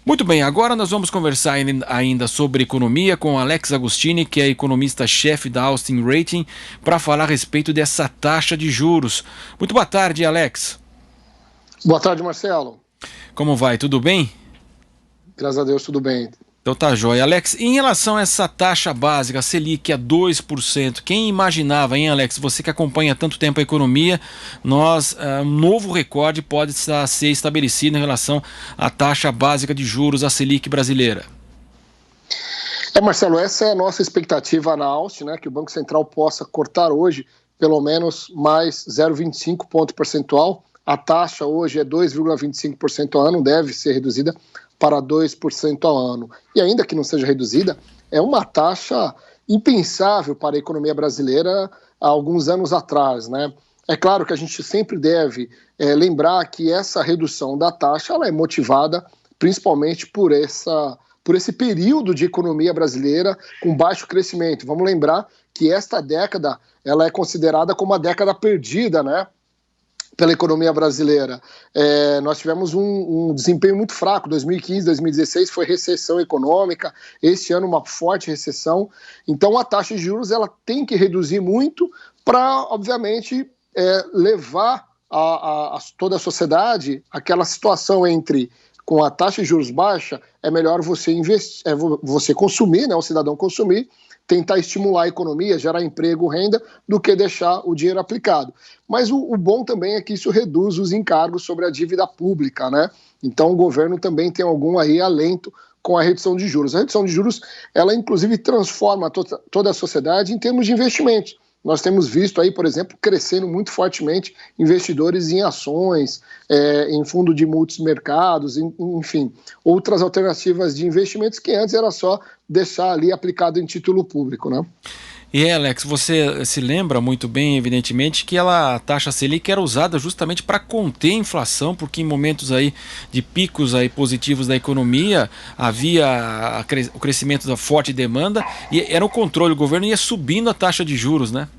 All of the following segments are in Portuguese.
Muito bem, agora nós vamos conversar ainda sobre economia com Alex Agostini, que é economista-chefe da Austin Rating, para falar a respeito dessa taxa de juros. Muito boa tarde, Alex. Boa tarde, Marcelo. Como vai? Tudo bem? Graças a Deus, tudo bem. Então tá jóia. Alex, em relação a essa taxa básica, Selic a 2%, quem imaginava, hein, Alex? Você que acompanha há tanto tempo a economia, um novo recorde pode ser estabelecido em relação à taxa básica de juros, a Selic brasileira. Marcelo, essa é a nossa expectativa na Austin, né, que o Banco Central possa cortar hoje pelo menos mais 0,25 ponto percentual. A taxa hoje é 2,25% ao ano, deve ser reduzida para 2% ao ano. E ainda que não seja reduzida, é uma taxa impensável para a economia brasileira há alguns anos atrás, né? É claro que a gente sempre deve lembrar que essa redução da taxa ela é motivada principalmente por esse período de economia brasileira com baixo crescimento. Vamos lembrar que esta década ela é considerada como a década perdida, né, pela economia brasileira. Nós tivemos um desempenho muito fraco. 2015, 2016 foi recessão econômica, este ano uma forte recessão. Então a taxa de juros ela tem que reduzir muito para, obviamente, levar a toda a sociedade àquela situação entre com a taxa de juros baixa, é melhor você investir, você consumir, né, o cidadão consumir, tentar estimular a economia, gerar emprego, renda, do que deixar o dinheiro aplicado. Mas o bom também é que isso reduz os encargos sobre a dívida pública, né? Então o governo também tem algum aí alento com a redução de juros. A redução de juros, ela inclusive transforma toda a sociedade em termos de investimentos. Nós temos visto aí, por exemplo, crescendo muito fortemente investidores em ações, em fundo de multimercados, enfim, outras alternativas de investimentos que antes era só deixar ali aplicado em título público, né? E Alex, você se lembra muito bem, evidentemente, que a taxa Selic era usada justamente para conter a inflação, porque em momentos aí de picos aí positivos da economia havia o crescimento da forte demanda e era o controle, o governo ia subindo a taxa de juros, né?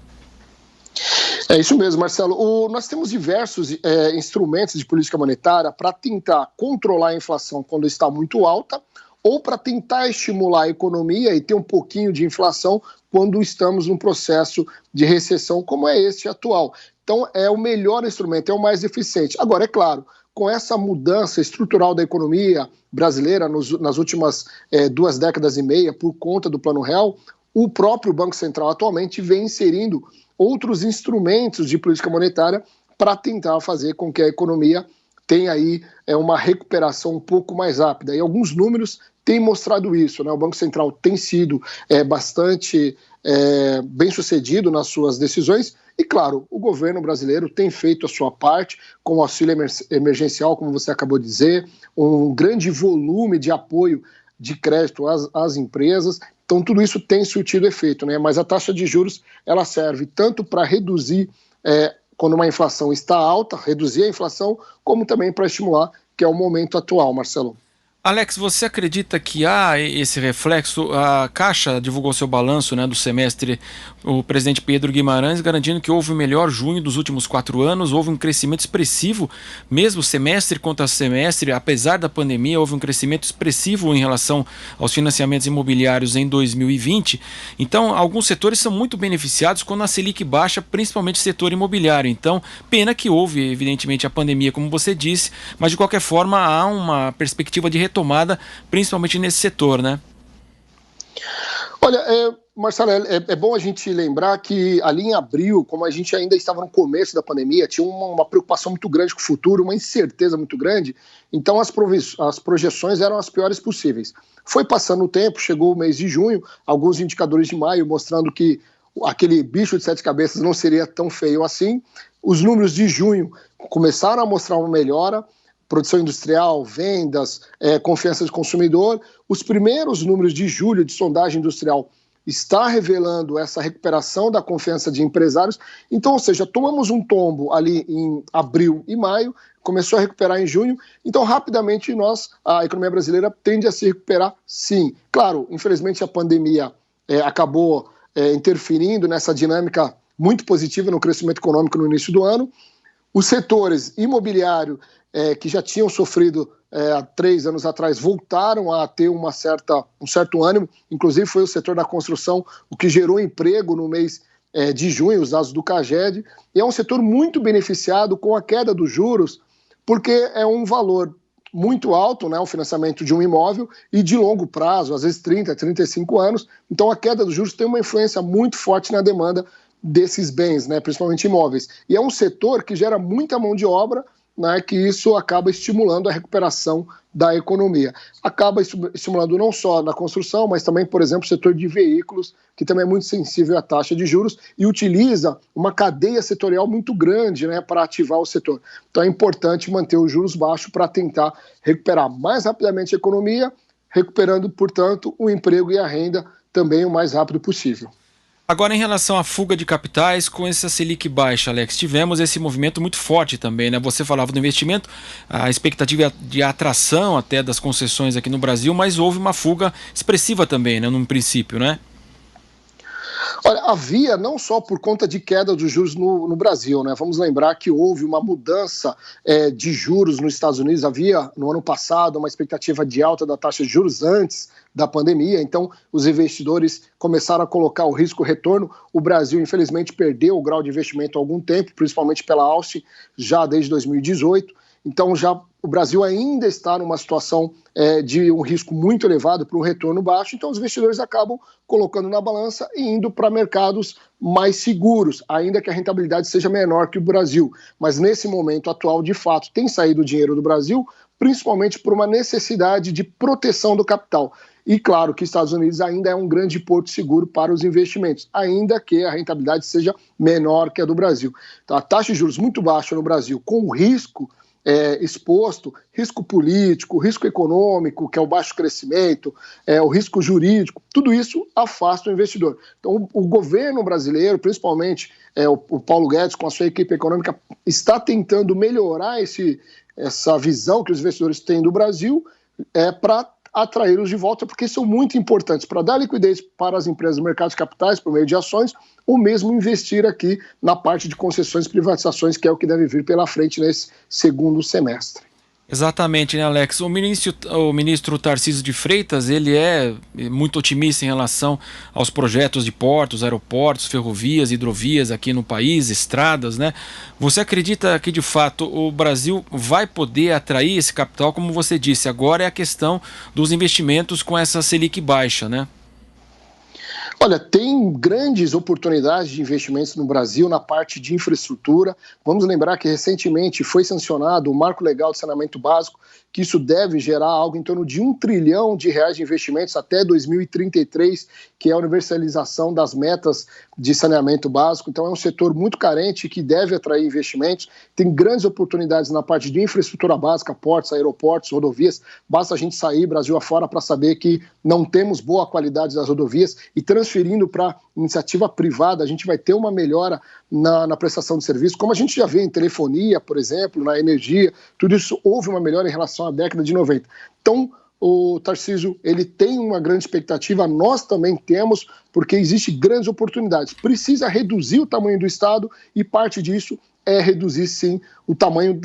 É isso mesmo, Marcelo. Nós temos diversos instrumentos de política monetária para tentar controlar a inflação quando está muito alta ou para tentar estimular a economia e ter um pouquinho de inflação quando estamos num processo de recessão como é este atual. Então, é o melhor instrumento, é o mais eficiente. Agora, é claro, com essa mudança estrutural da economia brasileira nas últimas 2 décadas e meia, por conta do Plano Real, o próprio Banco Central atualmente vem inserindo outros instrumentos de política monetária para tentar fazer com que a economia tenha aí uma recuperação um pouco mais rápida. E alguns números têm mostrado isso, né? O Banco Central tem sido bastante bem sucedido nas suas decisões e, claro, o governo brasileiro tem feito a sua parte com o auxílio emergencial, como você acabou de dizer, um grande volume de apoio de crédito às empresas. Então, tudo isso tem surtido efeito, né? Mas a taxa de juros ela serve tanto para reduzir quando uma inflação está alta, reduzir a inflação, como também para estimular, que é o momento atual, Marcelo. Alex, você acredita que há esse reflexo? A Caixa divulgou seu balanço, né, do semestre, o presidente Pedro Guimarães garantindo que houve o melhor junho dos últimos 4 anos, houve um crescimento expressivo, mesmo semestre contra semestre, apesar da pandemia, houve um crescimento expressivo em relação aos financiamentos imobiliários em 2020. Então, alguns setores são muito beneficiados quando a Selic baixa, principalmente o setor imobiliário. Então, pena que houve, evidentemente, a pandemia, como você disse, mas de qualquer forma há uma perspectiva de retomada, principalmente nesse setor, né? Olha, Marcelo, é bom a gente lembrar que ali em abril, como a gente ainda estava no começo da pandemia, tinha uma preocupação muito grande com o futuro, uma incerteza muito grande, então as projeções eram as piores possíveis. Foi passando o tempo, chegou o mês de junho, alguns indicadores de maio mostrando que aquele bicho de 7 cabeças não seria tão feio assim. Os números de junho começaram a mostrar uma melhora, produção industrial, vendas, confiança do consumidor. Os primeiros números de julho de sondagem industrial está revelando essa recuperação da confiança de empresários. Então, ou seja, tomamos um tombo ali em abril e maio, começou a recuperar em junho, então rapidamente a economia brasileira tende a se recuperar sim. Claro, infelizmente a pandemia acabou interferindo nessa dinâmica muito positiva no crescimento econômico no início do ano. Os setores imobiliário, que já tinham sofrido há 3 anos atrás, voltaram a ter um certo ânimo, inclusive foi o setor da construção o que gerou emprego no mês de junho, os dados do CAGED, e é um setor muito beneficiado com a queda dos juros, porque é um valor muito alto, né, o financiamento de um imóvel, e de longo prazo, às vezes 30, 35 anos, então a queda dos juros tem uma influência muito forte na demanda desses bens, né, principalmente imóveis. E é um setor que gera muita mão de obra, né, que isso acaba estimulando a recuperação da economia. Acaba estimulando não só na construção, mas também, por exemplo, o setor de veículos, que também é muito sensível à taxa de juros e utiliza uma cadeia setorial muito grande, né, para ativar o setor. Então é importante manter os juros baixos para tentar recuperar mais rapidamente a economia, recuperando, portanto, o emprego e a renda também o mais rápido possível. Agora, em relação à fuga de capitais, com essa Selic baixa, Alex, tivemos esse movimento muito forte também, né? Você falava do investimento, a expectativa de atração até das concessões aqui no Brasil, mas houve uma fuga expressiva também, né, num princípio, né? Olha, havia não só por conta de queda dos juros no Brasil, né? Vamos lembrar que houve uma mudança de juros nos Estados Unidos. Havia, no ano passado, uma expectativa de alta da taxa de juros antes da pandemia, então os investidores começaram a colocar o risco-retorno. O Brasil, infelizmente, perdeu o grau de investimento há algum tempo, principalmente pela Austin, já desde 2018. Então, já o Brasil ainda está numa situação de um risco muito elevado para um retorno baixo, então os investidores acabam colocando na balança e indo para mercados mais seguros, ainda que a rentabilidade seja menor que o Brasil. Mas nesse momento atual, de fato, tem saído o dinheiro do Brasil, principalmente por uma necessidade de proteção do capital. E claro que Estados Unidos ainda é um grande porto seguro para os investimentos, ainda que a rentabilidade seja menor que a do Brasil. Então, a taxa de juros muito baixa no Brasil, com o risco exposto, risco político, risco econômico, que é o baixo crescimento, o risco jurídico, tudo isso afasta o investidor. Então, o governo brasileiro, principalmente o Paulo Guedes, com a sua equipe econômica, está tentando melhorar essa visão que os investidores têm do Brasil para atraí-los de volta, porque são muito importantes para dar liquidez para as empresas do mercado de capitais por meio de ações, ou mesmo investir aqui na parte de concessões e privatizações, que é o que deve vir pela frente nesse segundo semestre. Exatamente, né, Alex? O ministro Tarcísio de Freitas, ele é muito otimista em relação aos projetos de portos, aeroportos, ferrovias, hidrovias aqui no país, estradas, né? Você acredita que, de fato, o Brasil vai poder atrair esse capital, como você disse? Agora é a questão dos investimentos com essa Selic baixa, né? Olha, tem grandes oportunidades de investimentos no Brasil na parte de infraestrutura. Vamos lembrar que recentemente foi sancionado o Marco Legal de Saneamento Básico, que isso deve gerar algo em torno de R$1 trilhão de investimentos até 2033, que é a universalização das metas de saneamento básico. Então é um setor muito carente que deve atrair investimentos. Tem grandes oportunidades na parte de infraestrutura básica, portos, aeroportos, rodovias. Basta a gente sair Brasil afora para saber que não temos boa qualidade das rodovias, e transferindo para iniciativa privada, a gente vai ter uma melhora na prestação de serviço, como a gente já vê em telefonia, por exemplo, na energia, tudo isso houve uma melhora em relação à década de 90. Então, o Tarcísio, ele tem uma grande expectativa, nós também temos, porque existem grandes oportunidades. Precisa reduzir o tamanho do Estado, e parte disso é reduzir, sim, o tamanho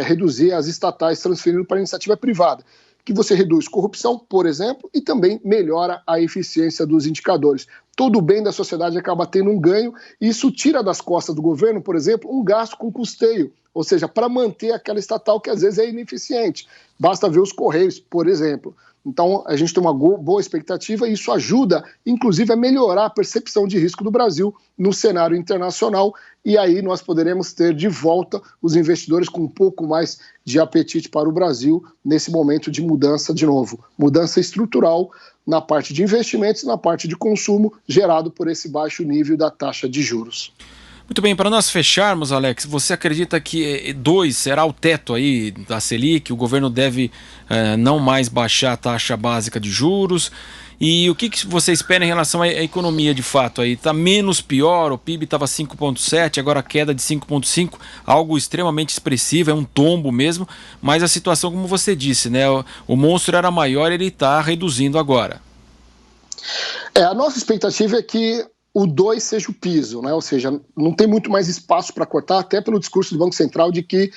reduzir as estatais, transferindo para a iniciativa privada, que você reduz corrupção, por exemplo, e também melhora a eficiência dos indicadores. Todo o bem da sociedade acaba tendo um ganho, e isso tira das costas do governo, por exemplo, um gasto com custeio, ou seja, para manter aquela estatal que às vezes é ineficiente. Basta ver os Correios, por exemplo. Então, a gente tem uma boa expectativa, e isso ajuda, inclusive, a melhorar a percepção de risco do Brasil no cenário internacional, e aí nós poderemos ter de volta os investidores com um pouco mais de apetite para o Brasil nesse momento de mudança, de novo, mudança estrutural na parte de investimentos e na parte de consumo, gerado por esse baixo nível da taxa de juros. Muito bem, para nós fecharmos, Alex, você acredita que 2 será o teto aí da Selic, o governo deve não mais baixar a taxa básica de juros? E o que você espera em relação à economia de fato? Está menos pior, o PIB estava 5,7, agora a queda de 5,5, algo extremamente expressivo, é um tombo mesmo, mas a situação, como você disse, né, o monstro era maior, ele está reduzindo agora. A nossa expectativa é que o 2 seja o piso, né? Ou seja, não tem muito mais espaço para cortar, até pelo discurso do Banco Central de que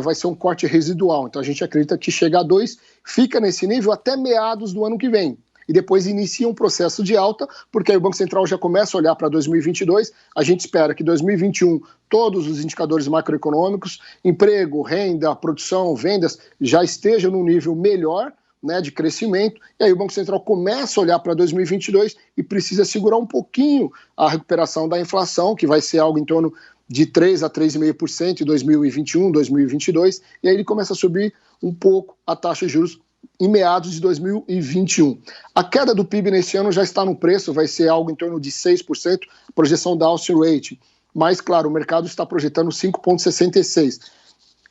vai ser um corte residual. Então a gente acredita que chega a 2, fica nesse nível até meados do ano que vem. E depois inicia um processo de alta, porque aí o Banco Central já começa a olhar para 2022. A gente espera que 2021 todos os indicadores macroeconômicos, emprego, renda, produção, vendas, já estejam num nível melhor, né, de crescimento, e aí o Banco Central começa a olhar para 2022 e precisa segurar um pouquinho a recuperação da inflação, que vai ser algo em torno de 3 a 3,5% em 2021, 2022, e aí ele começa a subir um pouco a taxa de juros em meados de 2021. A queda do PIB nesse ano já está no preço, vai ser algo em torno de 6%, projeção da Austin Rate, mas, claro, o mercado está projetando 5,66%.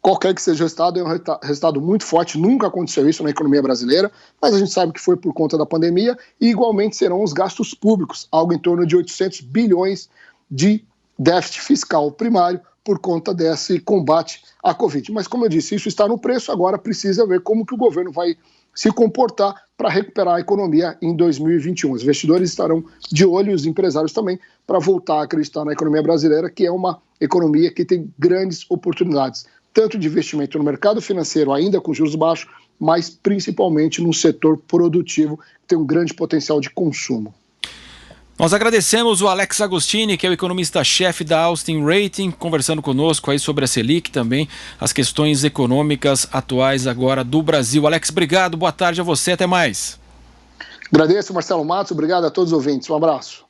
Qualquer que seja o resultado, é um resultado muito forte, nunca aconteceu isso na economia brasileira, mas a gente sabe que foi por conta da pandemia e igualmente serão os gastos públicos, algo em torno de 800 bilhões de déficit fiscal primário por conta desse combate à Covid. Mas, como eu disse, isso está no preço, agora precisa ver como que o governo vai se comportar para recuperar a economia em 2021. Os investidores estarão de olho, os empresários também, para voltar a acreditar na economia brasileira, que é uma economia que tem grandes oportunidades, tanto de investimento no mercado financeiro, ainda com juros baixos, mas principalmente no setor produtivo, que tem um grande potencial de consumo. Nós agradecemos o Alex Agostini, que é o economista-chefe da Austin Rating, conversando conosco aí sobre a Selic, também as questões econômicas atuais agora do Brasil. Alex, obrigado, boa tarde a você, até mais. Agradeço, Marcelo Matos, obrigado a todos os ouvintes, um abraço.